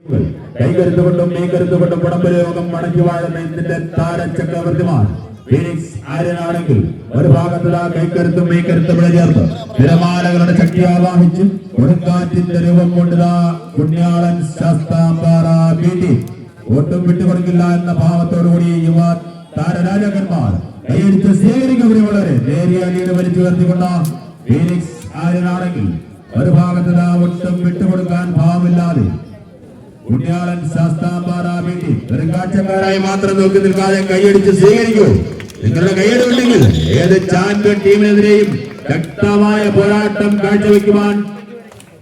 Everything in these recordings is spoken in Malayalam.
കൈകരുത്തുകൊണ്ടും മീകരുത്തുകൊണ്ടും പുറംപുരോഗം മടക്കി വാഴുന്ന ഇന്ത്യന്റെ താരചക്രവർത്തിമാർ ഫീനിക്സ് ആര്യനാണെങ്കിൽ ഒരു ഭാഗത്തുള്ള കൈക്കരുത്തും മീകരുത്തും ചേർത്ത് തിരമാലകളുടെ ശക്തി ആവാഹിച്ച് കൊടുങ്കാറ്റിന്റെ രൂപം കൊണ്ടുള്ള പുണ്യാളൻ ശാസ്താംപാറ ബീട്ടി ഒട്ടും വിട്ടുകൊടുക്കില്ല എന്ന ഭാവത്തോടുകൂടി യുവ താരരാജാക്കന്മാർ കൈയടിച്ച് സ്വീകരിക്കുന്നവരെ നേരിയ ലീഡ് വലിച്ചു ഉയർത്തിക്കൊണ്ട ഫീനിക്സ് ആര്യനാണെങ്കിൽ ഒരു ഭാഗത്തുള്ള ഒട്ടും വിട്ടുകൊടുക്കാൻ ഭാവമില്ലാതെ പുണ്യാളൻ ശാസ്താംപാറ ബീട്ടി ഒരു കാഴ്ചക്കാരായി മാത്രം നോക്കി നിൽക്കാതെ കൈയടിച്ച് സ്വീകരിക്കൂ. നിങ്ങളുടെ കൈയടി ഉണ്ടെങ്കിൽ ഏത് ചാമ്പ്യൻ ടീമിനെതിരെയും ശക്തമായ പോരാട്ടം കാഴ്ചവെക്കുവാൻ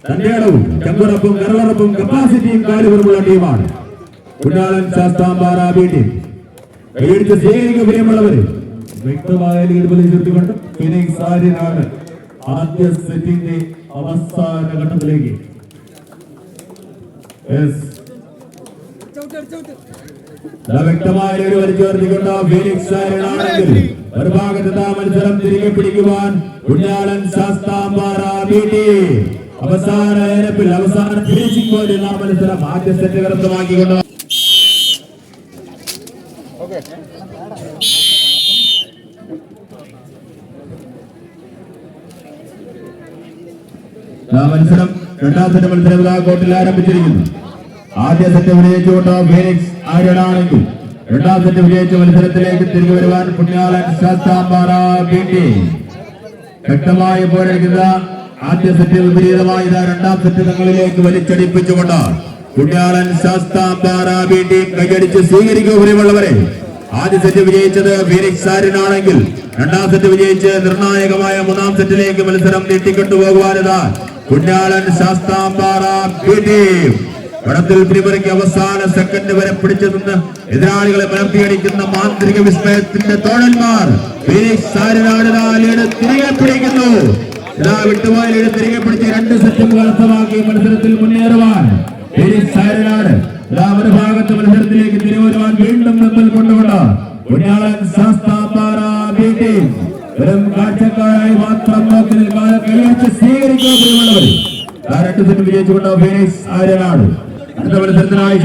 തന്റേടവും ചങ്കുറപ്പും കരളറപ്പും കപ്പാസിറ്റിയും കാലുപുറമുള്ള ടീമാണ് പുണ്യാളൻ ശാസ്താംപാറ ബീട്ടി. കൈയടിച്ച് സ്വീകരിക്കുക പ്രിയമുള്ളവര്. വ്യക്തമായ ലീഡ് വലിച്ചെടുത്തുകൊണ്ട് ഫീനിക്സ് ആര്യനാണ് ആദ്യ സെറ്റിന്റെ അവസാന ഘട്ടത്തിലേക്ക്. വ്യക്തമായ ലീഡ് വലിച്ചേർത്തിക്കൊണ്ട് ഫീനിക്സ് ആര്യനാണെങ്കിൽ ഒരു ഭാഗത്ത് മത്സരം തിരികെ പിടിക്കുവാൻ പുണ്യാളൻ ശാസ്താംപാറ ബീട്ടി അവസാന ഏരപ്പിൽ അവസാന ഫിനിഷിംഗ് പോയിന്റ് മത്സരം ആദ്യ സെറ്റ് കരസ്ഥമാക്കിക്കൊണ്ട് മത്സരം രണ്ടാം സെറ്റ് മത്സരം കോർട്ടിൽ ആരംഭിച്ചിരിക്കുന്നു. ആദ്യ സെറ്റ് വിജയിച്ചുകൊണ്ട് ഫീനിക്സ് ആര്യനാണെങ്കിൽ രണ്ടാം സെറ്റ് വിജയിച്ച മത്സരത്തിലേക്ക് തിരികെ വരുവാൻ പുണ്യാളൻ ശാസ്താംപാറ ബീട്ടി ശക്തമായി പോരാടുന്ന ആദ്യ സെറ്റ് വിപരീതമായി രണ്ടാം സെറ്റ് തങ്ങളിലേക്ക് വലിച്ചടിപ്പിച്ചുകൊണ്ട് പുണ്യാളൻ ശാസ്താംപാറ ബീട്ടി കൈയടിച്ച് സ്വീകരിക്കുക പ്രിയമുള്ളവരെ. ആദ്യ സെറ്റ് വിജയിച്ചത് ഫീനിക്സ് ആര്യനാണെങ്കിൽ രണ്ടാം സെറ്റ് വിജയിച്ച് നിർണായകമായ മൂന്നാം സെറ്റിലേക്ക് മത്സരം നീട്ടിക്കൊണ്ടുപോകുവാനിതാ പുണ്യാളൻ ശാസ്താംപാറ ബീട്ടി പടത്തിൽ പിടിമുറക്കി അവസാന സെക്കൻഡ് വരെ പിടിച്ചു നിന്ന് എതിരാളികളെ മലർത്തിയടിക്കുന്ന മാന്ത്രിക വിസ്മയത്തിന്റെ തോഴന്മാർ ഫീനിക്സ് ആര്യനാട് തിരികെ പിടിക്കുന്നു. വിട്ടുപോയ ലീഡ് തിരികെ പിടിച്ച് രണ്ട് സെറ്റും കരസ്ഥമാക്കി മത്സരത്തിൽ മുന്നേറുവാൻ ഫീനിക്സ് ആര്യനാട് ഒരു ഭാഗത്ത് മത്സരത്തിലേക്ക് തിരികെ വീണ്ടും മുമ്പിൽ കൊണ്ടുകൊണ്ട് പുണ്യാളൻ ശാസ്താംപാറ ബീട്ടി വെറും കാഴ്ചക്കാരായി മാത്രം നോക്കി നിൽക്കാതെ കൈയടിച്ച് സ്വീകരിക്കുക പ്രിയമുള്ളവർ. രണ്ട് സെറ്റ് വിജയിച്ചുകൊണ്ട് ഫീനിക്സ് ആര്യനാട് അടുത്ത മത്സരത്തിനായി